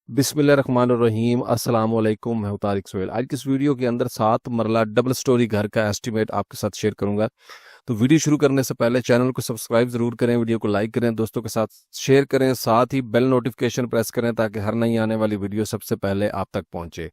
बिस्मिल्लाहिर्रहमानिर्रहीम अस्सलाम वालेकुम। मैं हूं तारिक सोहेल। आज की इस वीडियो के अंदर 7 मरला डबल स्टोरी घर का एस्टीमेट आपके साथ शेयर करूंगा। तो वीडियो शुरू करने से पहले चैनल को सब्सक्राइब जरूर करें, वीडियो को लाइक करें, दोस्तों के साथ शेयर करें, साथ ही बेल नोटिफिकेशन प्रेस करें ताकि हर नई आने वाली वीडियो सबसे पहले आप तक पहुंचे।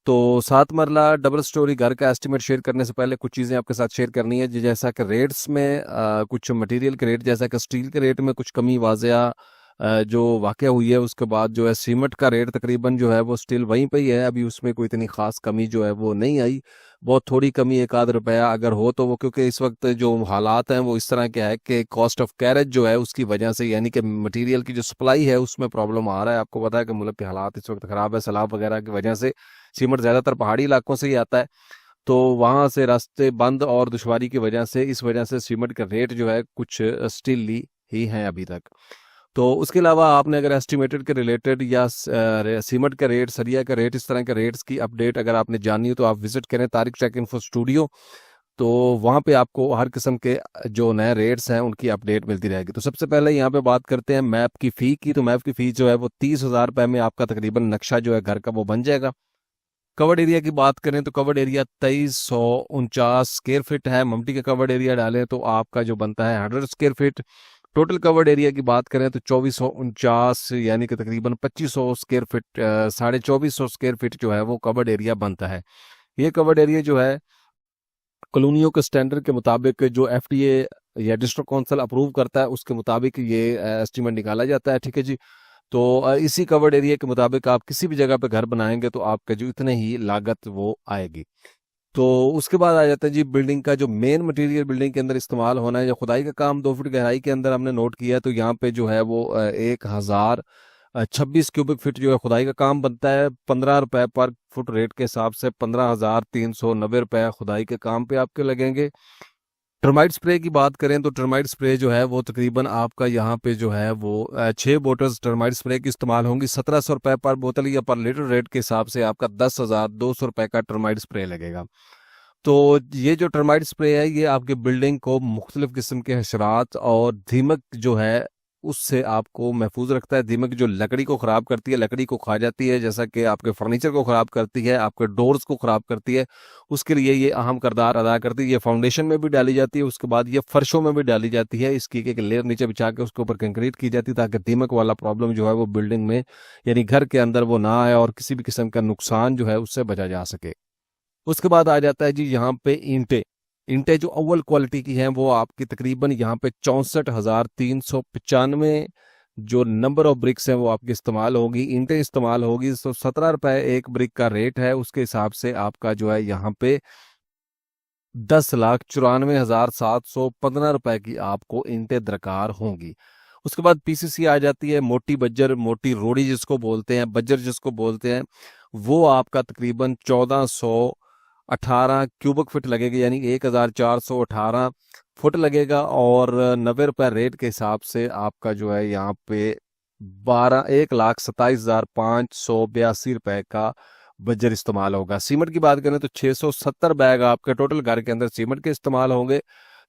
तो 7 मरला डबल स्टोरी घर का एस्टीमेट शेयर करने से पहले कुछ चीज़ें आपके साथ शेयर करनी है, जैसा कि रेट्स में कुछ मटेरियल के रेट, जैसा कि स्टील के रेट में कुछ कमी वाज़या जो वाक़या हुई है। उसके बाद जो है सीमेंट का रेट तकरीबन जो है वो स्टिल वहीं पे ही है, अभी उसमें कोई इतनी ख़ास कमी जो है वो नहीं आई। बहुत थोड़ी कमी, एक आध रुपया अगर हो तो वो, क्योंकि इस वक्त जो हालात हैं वो इस तरह के है कि कॉस्ट ऑफ कैरेज जो है उसकी वजह से, यानी कि मटेरियल की जो सप्लाई है उसमें प्रॉब्लम आ रहा है। आपको पता है कि मुल्क के हालात इस वक्त ख़राब है, सैलाब वगैरह की वजह से सीमेंट ज़्यादातर पहाड़ी इलाकों से ही आता है, तो वहाँ से रास्ते बंद और दुश्वारी की वजह से, इस वजह से सीमेंट का रेट जो है कुछ स्टिल ही है अभी तक। तो उसके अलावा आपने अगर एस्टिमेटेड के रिलेटेड या सीमेंट का रेट, सरिया का रेट, इस तरह के रेट्स की अपडेट अगर आपने जाननी हो तो आप विजिट करें तारिक टेक इन्फो स्टूडियो। तो वहाँ पे आपको हर किस्म के जो नए रेट्स हैं उनकी अपडेट मिलती रहेगी। तो सबसे पहले यहाँ पे बात करते हैं मैप की फ़ी की। तो मैप की फ़ी जो है वो 30,000 रुपये में आपका तकरीबन नक्शा जो है घर का वो बन जाएगा। कवर्ड एरिया की बात करें तो कवर्ड एरिया 2349 स्क्वायर फीट है। ममटी का कवर्ड एरिया डालें तो आपका जो बनता है 100 square feet. Total covered area की बात करें तो 2449, यानी कि तकरीबन 2500 स्क्वायर फीट, 2450 स्क्वायर फीट जो है वो कवर्ड एरिया बनता है। ये कवर्ड एरिया जो है कॉलोनियों के स्टैंडर्ड के मुताबिक, जो एफडीए या डिस्ट्रिक्ट काउंसिल अप्रूव करता है उसके मुताबिक ये एस्टीमेट निकाला जाता है। ठीक है जी। तो इसी कवर्ड एरिया के मुताबिक आप किसी भी जगह पे घर बनाएंगे तो आपका जो इतने ही लागत वो आएगी। तो उसके बाद आ जाता है जी बिल्डिंग का जो मेन मटेरियल बिल्डिंग के अंदर इस्तेमाल होना है। जो खुदाई का काम 2 फीट गहराई के अंदर हमने नोट किया, तो यहाँ पे जो है वो 1026 क्यूबिक फीट जो है खुदाई का काम बनता है। 15 रुपए पर फुट रेट के हिसाब से 15,390 रुपए खुदाई के काम पे आपके लगेंगे। टर्माइट स्प्रे की बात करें तो टर्माइट स्प्रे जो है वो तकरीबन आपका यहाँ पे जो है वो 6 बोटल्स टर्माइट स्प्रे की इस्तेमाल होंगी। 1700 रुपये पर बोतल या पर लीटर रेट के हिसाब से आपका 10,200 रुपये का टर्माइट स्प्रे लगेगा। तो ये जो टर्माइट स्प्रे है ये आपके बिल्डिंग को मुख्तलिफ किस्म के हशरात और दीमक जो है उससे आपको महफूज रखता है। दीमक जो लकड़ी को ख़राब करती है, लकड़ी को खा जाती है, जैसा कि आपके फर्नीचर को ख़राब करती है, आपके डोर्स को ख़राब करती है, उसके लिए ये अहम किरदार अदा करती है। ये फाउंडेशन में भी डाली जाती है, उसके बाद ये फर्शों में भी डाली जाती है। इसकी एक लेयर नीचे बिछा के उसके ऊपर कंक्रीट की जाती है ताकि दीमक वाला प्रॉब्लम जो है वो बिल्डिंग में, यानी घर के अंदर वो ना आए और किसी भी किस्म का नुकसान जो है उससे बचा जा सके। उसके बाद आ जाता है जी यहाँ पे ईंटें। ईंटें जो अव्वल क्वालिटी की हैं वो आपकी तकरीबन यहाँ पे 64,395 जो नंबर ऑफ ब्रिक्स हैं वो आपकी इस्तेमाल होगी, ईंटें इस्तेमाल होगी। तो 17 रुपए एक ब्रिक का रेट है, उसके हिसाब से आपका जो है यहाँ पे 10,94,715 रुपए की आपको ईंटें दरकार होंगी। उसके बाद पीसीसी आ जाती है, मोटी बज्जर, मोटी रोड़ी जिसको बोलते हैं, बज्जर जिसको बोलते हैं, वो आपका तकरीबन 1418 क्यूबिक फीट लगेगी, यानी 1418 फुट लगेगा। और 90 रुपए रेट के हिसाब से आपका जो है यहाँ पे 1,27,582 का बजर इस्तेमाल होगा। सीमेंट की बात करें तो 670 बैग आपके टोटल घर के अंदर सीमेंट के इस्तेमाल होंगे।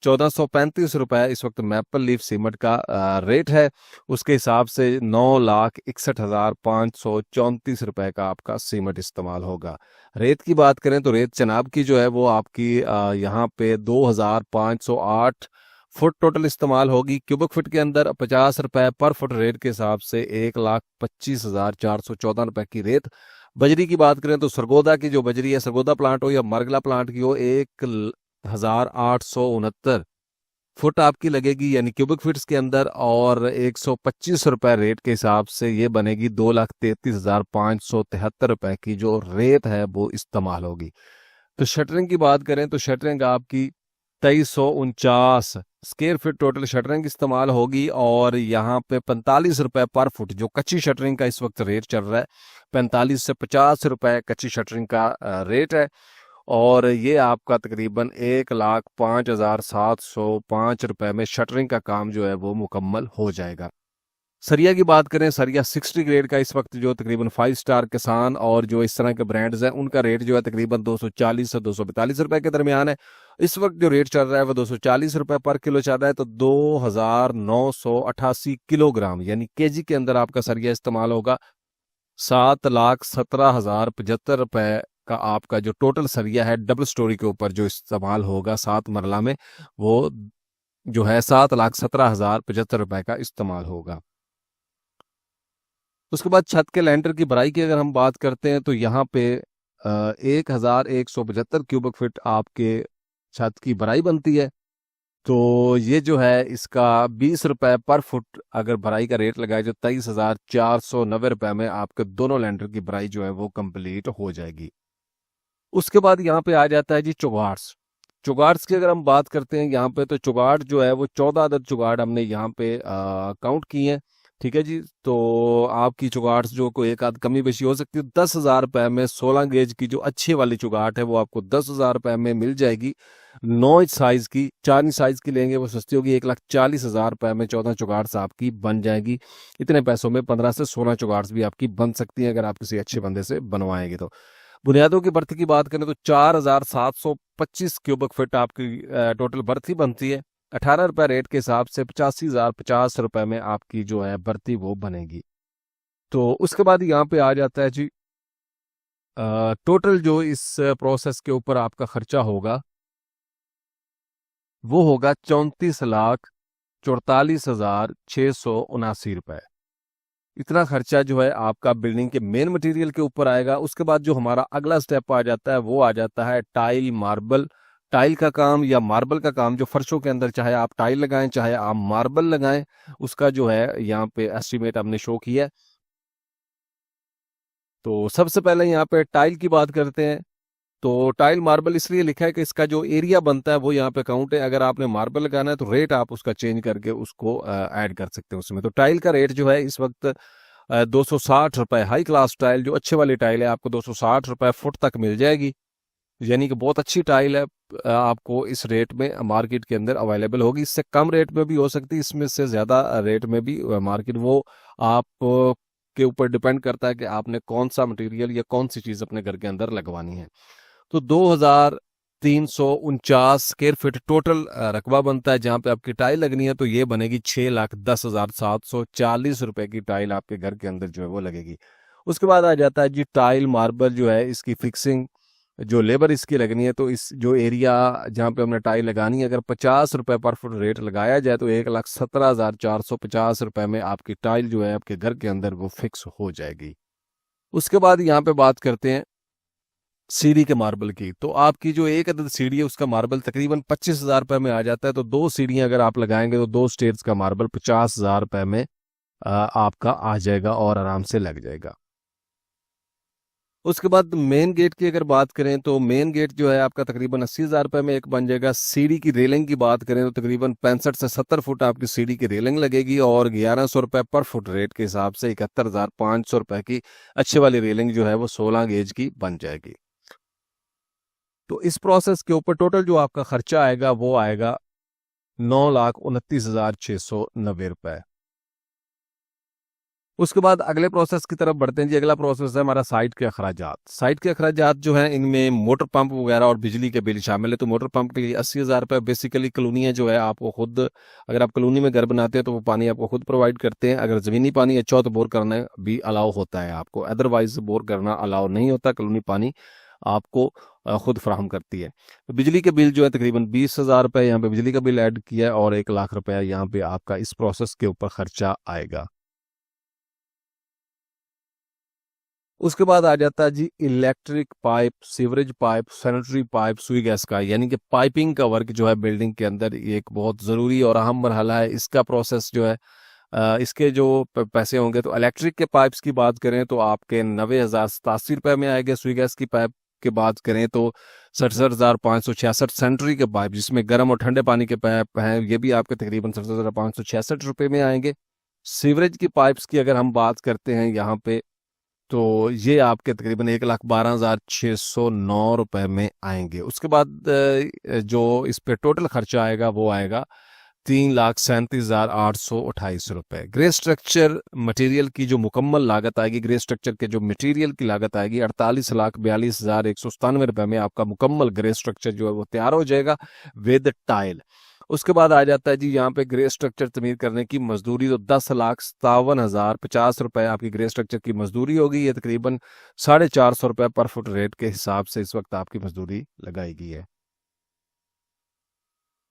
1435 रुपए इस वक्त मैपल लीफ सीमेंट का रेट है। उसके हिसाब से 9,61,534 रुपए का आपका सीमेंट इस्तेमाल होगा। रेत की बात करें तो रेत चनाब की जो है वो आपकी यहाँ पे 2,508 फुट टोटल इस्तेमाल होगी। क्यूबिक फुट के अंदर 50 रुपए पर फुट रेट के हिसाब से 1,25,414 रुपए की रेत। बजरी की बात करें तो सरगोदा की जो बजरी है, सरगोदा प्लांट हो या मरगला प्लांट की हो, 1,869 फुट आपकी लगेगी, यानी क्यूबिक फीट्स के अंदर। और 125 रुपए रेट के हिसाब से ये बनेगी 2,33,573 रुपए की जो रेत है वो इस्तेमाल होगी। तो शटरिंग की बात करें तो शटरिंग आपकी 2349 स्क्वायर फीट टोटल शटरिंग इस्तेमाल होगी। और यहाँ पे 45 रुपए पर फुट जो कच्ची शटरिंग का इस वक्त रेट चल रहा है, 45 से 50 रुपए कच्ची शटरिंग का रेट है। और ये आपका तकरीबन 1,05,705 रुपए में शटरिंग का काम जो है वो मुकम्मल हो जाएगा। सरिया की बात करें, सरिया 60 ग्रेड का इस वक्त जो तकरीबन 5 स्टार किसान और जो इस तरह के ब्रांड्स हैं उनका रेट जो है तकरीबन 240 से 242 रुपए के दरमियान है। इस वक्त जो रेट चल रहा है वो 240 रुपए पर किलो चल रहा है। तो 2,988 किलोग्राम यानी केजी के अंदर आपका सरिया इस्तेमाल होगा। 7,17,075 का आपका जो टोटल सरिया है डबल स्टोरी के ऊपर जो इस्तेमाल होगा 7 मरला में, वो जो है 7,17,075 का इस्तेमाल होगा। उसके बाद छत के लेंटर की भराई की अगर हम बात करते हैं तो यहाँ पे 1,175 क्यूबिक फीट आपके छत की भराई बनती है। तो ये जो है इसका 20 रुपए पर फुट अगर भराई का रेट लगाए, जो 23,490 रुपए में आपके दोनों लेंटर की भराई जो है वो कंप्लीट हो जाएगी। उसके बाद यहाँ पे आ जाता है जी चुगाड़स। चुगाड़स की अगर हम बात करते हैं यहाँ पे, तो चुगाड़ जो है वो 14 अदद चुगाड़ हमने यहाँ पे काउंट किए हैं। ठीक है जी। तो आपकी चुगाड़ जो कोई एक आध कमी बेशी हो सकती है। 10,000 रुपए में 16 गेज की जो अच्छी वाली चुगाड़ है वो आपको 10,000 रुपए में मिल जाएगी। 9 इंच साइज की, 4 इंच साइज की लेंगे वो सस्ती होगी। 1,40,000 रुपए में 14 चुगाड़ आपकी बन जाएगी। इतने पैसों में 15 से 16 चुगाड़ भी आपकी बन सकती है अगर आप किसी अच्छे बंदे से बनवाएंगे तो। बुनियादों की बर्थ की बात करें तो 4,725 क्यूबिक फीट आपकी टोटल बर्थ ही बनती है। 18 रुपए रेट के हिसाब से 85,050 रुपए में आपकी जो है बर्ती वो बनेगी। तो उसके बाद यहाँ पे आ जाता है जी टोटल जो इस प्रोसेस के ऊपर आपका खर्चा होगा वो होगा 34,44,679 रुपए। इतना खर्चा जो है आपका बिल्डिंग के मेन मटेरियल के ऊपर आएगा। उसके बाद जो हमारा अगला स्टेप आ जाता है वो आ जाता है टाइल मार्बल। टाइल का काम या मार्बल का काम जो फर्शों के अंदर, चाहे आप टाइल लगाएं चाहे आप मार्बल लगाएं, उसका जो है यहाँ पे एस्टिमेट हमने शो किया है। तो सबसे पहले यहाँ पे टाइल की बात करते हैं। तो टाइल मार्बल इसलिए लिखा है कि इसका जो एरिया बनता है वो यहाँ पे काउंट है। अगर आपने मार्बल लगाना है तो रेट आप उसका चेंज करके उसको ऐड कर सकते हैं उसमें। तो टाइल का रेट जो है इस वक्त 260 रुपए, हाई क्लास टाइल जो अच्छे वाली टाइल है आपको 260 रुपए फुट तक मिल जाएगी। यानी कि बहुत अच्छी टाइल है। आपको इस रेट में मार्केट के अंदर अवेलेबल होगी। इससे कम रेट में भी हो सकती है, इसमें से ज़्यादा रेट में भी मार्केट, वो आप के ऊपर डिपेंड करता है कि आपने कौन सा मटेरियल या कौन सी चीज़ अपने घर के अंदर लगवानी है। तो 2,349 स्क्वायर फीट टोटल रकबा बनता है जहां पे आपकी टाइल लगनी है। तो ये बनेगी 6,10,740 रुपए की टाइल आपके घर के अंदर जो है वो लगेगी। उसके बाद आ जाता है जी टाइल मार्बल जो है इसकी फिक्सिंग, जो लेबर इसकी लगनी है। तो इस जो एरिया जहाँ पे हमने टाइल लगानी है, अगर 50 रुपए पर फुट रेट लगाया जाए तो 1,17,450 रुपए में आपकी टाइल जो है आपके घर के अंदर वो फिक्स हो जाएगी। उसके बाद यहाँ पे बात करते हैं सीढ़ी के मार्बल की। तो आपकी जो एक अदद सीढ़ी है उसका मार्बल तकरीबन 25,000 रुपए में आ जाता है। तो 2 सीढ़ियां अगर आप लगाएंगे तो 2 स्टेयर्स का मार्बल 50,000 रुपए में आपका आ जाएगा और आराम से लग जाएगा। उसके बाद मेन गेट की अगर बात करें तो मेन गेट जो है आपका तकरीबन 80,000 रुपए में एक बन जाएगा। सीढ़ी की रेलिंग की बात करें तो तकरीबन 65 से 70 फुट आपकी सीढ़ी की रेलिंग लगेगी और 1,100 रुपए पर फुट रेट के हिसाब से 71,500 रुपए की अच्छी वाली रेलिंग जो है वो 16 गेज की बन जाएगी। तो इस प्रोसेस के ऊपर टोटल जो आपका खर्चा आएगा वो आएगा 9,29,690 रुपए। उसके बाद अगले प्रोसेस की तरफ बढ़ते हैं जी। अगला प्रोसेस है हमारा साइट के अखराजात। साइट के अखराजात जो हैं इनमें मोटर पंप वगैरह और बिजली के बिल शामिल है। तो मोटर पंप के लिए 80,000 रुपये बेसिकली कॉलोनी है जो है आपको खुद, अगर आप कॉलोनी में घर बनाते हैं तो वो पानी आपको खुद प्रोवाइड करते हैं। अगर ज़मीनी पानी अच्छा हो तो बोर करना भी अलाउ होता है आपको, अदरवाइज बोर करना अलाउ नहीं होता। कॉलोनी पानी आपको खुद फ्राहम करती है। तो बिजली के बिल जो है तकरीबन 20,000 रुपये यहाँ पे बिजली का बिल ऐड किया है और 1,00,000 रुपया यहाँ पे आपका इस प्रोसेस के ऊपर खर्चा आएगा। उसके बाद आ जाता है जी electric pipe, sewerage pipe, sanitary pipe, Sui gas का, यानी कि पाइपिंग का वर्क जो है बिल्डिंग के अंदर ये एक बहुत ज़रूरी और अहम मरहला है। इसका प्रोसेस जो है इसके जो पैसे होंगे, तो इलेक्ट्रिक के पाइप्स की बात करें तो आपके 90,087 रुपये में आएंगे। सुई गैस की पाइप की बात करें तो 67,566। सैनिटरी के पाइप जिसमें गर्म और ठंडे पानी के पाइप हैं ये भी आपके तकरीबन 67,566 रुपये में आएंगे। सीवरेज की पाइप्स की अगर हम बात करते हैं यहाँ पे तो ये आपके तकरीबन 1,12,609 रुपये में आएंगे। उसके बाद जो इस पे टोटल खर्चा आएगा वो आएगा 3,37,828 रुपये। ग्रे स्ट्रक्चर मटेरियल की जो मुकम्मल लागत आएगी, ग्रे स्ट्रक्चर के जो मटेरियल की लागत आएगी 48,42,197 रुपये में आपका मुकम्मल ग्रे स्ट्रक्चर जो है वो तैयार हो जाएगा विद टाइल। उसके बाद आ जाता है जी यहाँ पे ग्रे स्ट्रक्चर तमीर करने की मजदूरी। तो 10,57,050 रुपए आपकी ग्रे स्ट्रक्चर की मजदूरी होगी। ये तकरीबन 450 रुपए पर फुट रेट के हिसाब से इस वक्त आपकी मजदूरी लगाई गई है।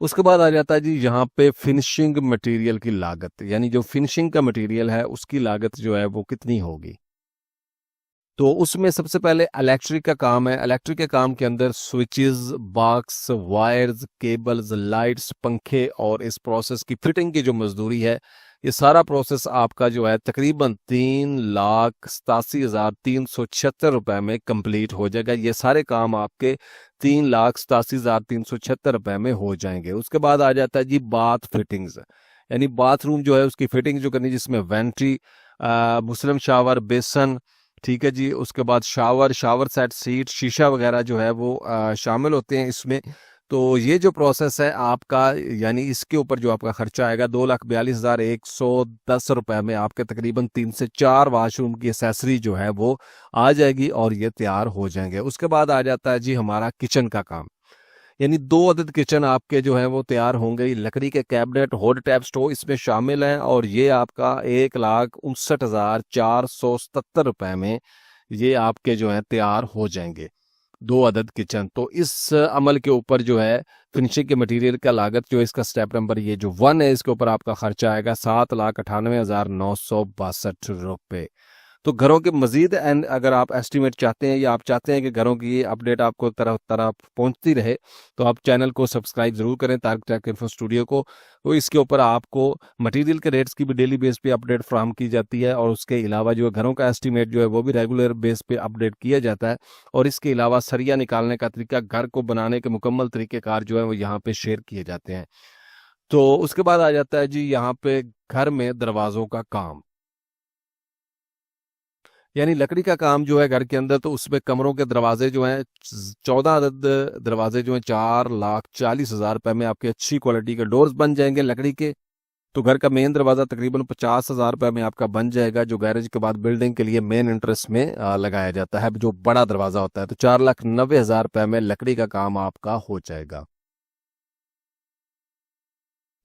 उसके बाद आ जाता है जी यहाँ पे फिनिशिंग मटेरियल की लागत, यानी जो फिनिशिंग का मटेरियल है उसकी लागत जो है वो कितनी होगी। तो उसमें सबसे पहले इलेक्ट्रिक का काम है। इलेक्ट्रिक के काम के अंदर switches, box, wires, cables, lights, पंखे और इस प्रोसेस की फिटिंग की जो मजदूरी है, ये सारा प्रोसेस आपका जो है तकरीबन 3,87,376 रुपए में कंप्लीट हो जाएगा। ये सारे काम आपके 3,87,376 रुपए में हो जाएंगे। उसके बाद आ जाता है जी बाथ फिटिंग्स, यानी बाथरूम जो है उसकी फिटिंग जो करनी, जिसमें वेंट्री, मुस्लिम शावर, बेसन, ठीक है जी। उसके बाद शावर सेट, सीट, शीशा वगैरह जो है वो शामिल होते हैं इसमें। तो ये जो प्रोसेस है आपका, यानी इसके ऊपर जो आपका खर्चा आएगा 2,42,110 रुपए में आपके तकरीबन 3 से 4 वाशरूम की एसेसरी जो है वो आ जाएगी और ये तैयार हो जाएंगे। उसके बाद आ जाता है जी हमारा किचन का काम, यानी 2 अदद किचन आपके जो है वो तैयार होंगे। लकड़ी के कैबिनेट, होड टैप स्टोव इसमें शामिल हैं और ये आपका 1,59,477 रुपए में ये आपके जो है तैयार हो जाएंगे 2 अदद किचन। तो इस अमल के ऊपर जो है फिनिशिंग के मटेरियल का लागत जो इसका स्टेप नंबर ये जो 1 है, इसके ऊपर आपका खर्चा आएगा 7,98,962 रुपए। तो घरों के मजीद एंड अगर आप एस्टिमेट चाहते हैं या आप चाहते हैं कि घरों की ये अपडेट आपको तरह तरह पहुंचती रहे, तो आप चैनल को सब्सक्राइब जरूर करें, तारिक टेक इन्फो स्टूडियो को। तो इसके ऊपर आपको मटेरियल के रेट्स की भी डेली बेस पे अपडेट फ्राहम की जाती है और उसके अलावा जो घरों का एस्टिमेट जो है वो भी रेगुलर बेस पे अपडेट किया जाता है। और इसके अलावा सरिया निकालने का तरीका, घर को बनाने के मुकम्मल तरीक़ेकार जो है वो यहाँ पे शेयर किए जाते हैं। तो उसके बाद आ जाता है जी यहाँ पे घर में दरवाज़ों का काम, यानी लकड़ी का काम जो है घर के अंदर। तो उसमें कमरों के दरवाजे जो हैं 14 अदद दरवाजे जो हैं 4,40,000 रुपए में आपके अच्छी क्वालिटी के डोर्स बन जाएंगे लकड़ी के। तो घर का मेन दरवाजा तकरीबन 50,000 रुपए में आपका बन जाएगा, जो गैरेज के बाद बिल्डिंग के लिए मेन इंटरेस्ट में लगाया जाता है, जो बड़ा दरवाजा होता है। तो 4,90,000 रुपए में लकड़ी का काम आपका हो जाएगा।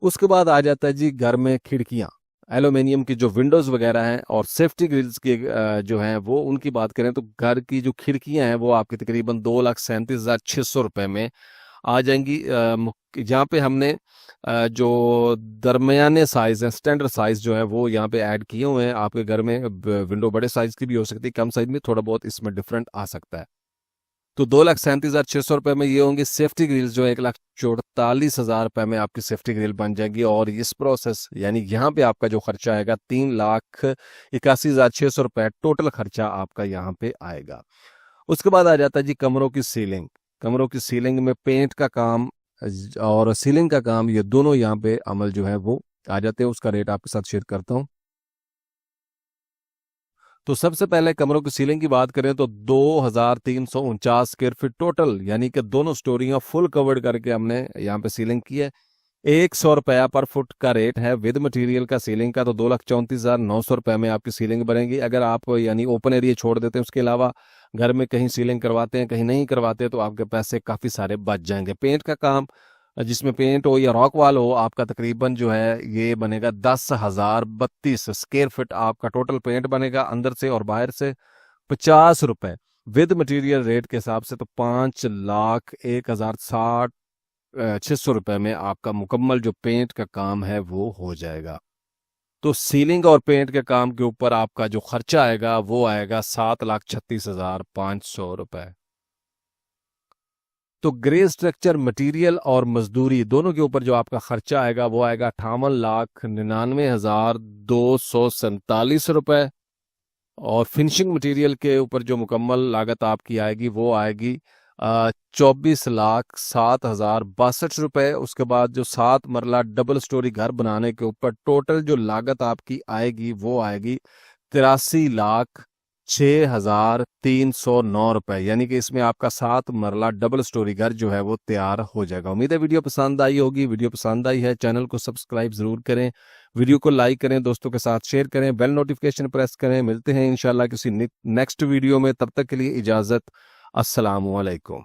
उसके बाद आ जाता है जी घर में खिड़कियां, एल्यूमिनियम की जो विंडोज वगैरह हैं और सेफ्टी ग्रिल्स के जो हैं वो उनकी बात करें तो घर की जो खिड़कियां हैं वो आपकी तकरीबन 2,37,600 रुपए में आ जाएंगी। जहाँ पे हमने जो दरमियाने साइज है, स्टैंडर्ड साइज जो है वो यहाँ पे ऐड किए हुए हैं। आपके घर में विंडो बड़े साइज की भी हो सकती है, कम साइज में थोड़ा बहुत इसमें डिफरेंट आ सकता है। तो 2,37,600 रुपए में ये होंगे। सेफ्टी ग्रिल्स जो है 1,44,000 रुपए में आपकी सेफ्टी ग्रिल बन जाएगी। और इस प्रोसेस यानी यहाँ पे आपका जो खर्चा आएगा 3,81,600 रुपए टोटल खर्चा आपका यहाँ पे आएगा। उसके बाद आ जाता है जी कमरों की सीलिंग। कमरों की सीलिंग में पेंट का काम और सीलिंग का काम, ये दोनों यहाँ पे अमल जो है वो आ जाते हैं। उसका रेट आपके साथ शेयर करता हूँ। तो सबसे पहले कमरों की सीलिंग की बात करें तो 2,349 स्क्वायर फीट टोटल, यानी कि दोनों स्टोरियां फुल कवर्ड करके हमने यहाँ पे सीलिंग की है। 100 रुपया पर फुट का रेट है विद मटेरियल का सीलिंग का। तो 2,34,900 रुपए में आपकी सीलिंग बनेगी। अगर आप यानी ओपन एरिया छोड़ देते हैं, उसके अलावा घर में कहीं सीलिंग करवाते हैं, कहीं नहीं करवाते, तो आपके पैसे काफ़ी सारे बच जाएंगे। पेंट का काम, जिसमें पेंट हो या रॉक वाल हो, आपका तकरीबन जो है ये बनेगा 10,032 स्क्वायर फीट आपका टोटल पेंट बनेगा, अंदर से और बाहर से। 50 रुपए विद मटेरियल रेट के हिसाब से, तो 5,01,60,600 रुपए में आपका मुकम्मल जो पेंट का काम है वो हो जाएगा। तो सीलिंग और पेंट के काम के ऊपर आपका जो खर्चा आएगा वो आएगा 7,36,500 रुपए। तो ग्रे स्ट्रक्चर मटेरियल और मजदूरी दोनों के ऊपर जो आपका खर्चा आएगा वो आएगा 58,99,247 रुपए। और फिनिशिंग मटेरियल के ऊपर जो मुकम्मल लागत आपकी आएगी वो आएगी 24,07,062 रुपए। उसके बाद जो 7 मरला डबल स्टोरी घर बनाने के ऊपर टोटल जो लागत आपकी आएगी वो आएगी 83,06,309 रुपए, यानी कि इसमें आपका 7 मरला डबल स्टोरी घर जो है वो तैयार हो जाएगा। उम्मीद है वीडियो पसंद आई होगी। वीडियो पसंद आई है चैनल को सब्सक्राइब जरूर करें, वीडियो को लाइक करें, दोस्तों के साथ शेयर करें, बेल नोटिफिकेशन प्रेस करें। मिलते हैं इंशाल्लाह किसी नेक्स्ट वीडियो में, तब तक के लिए इजाजत। अस्सलामु अलैकुम।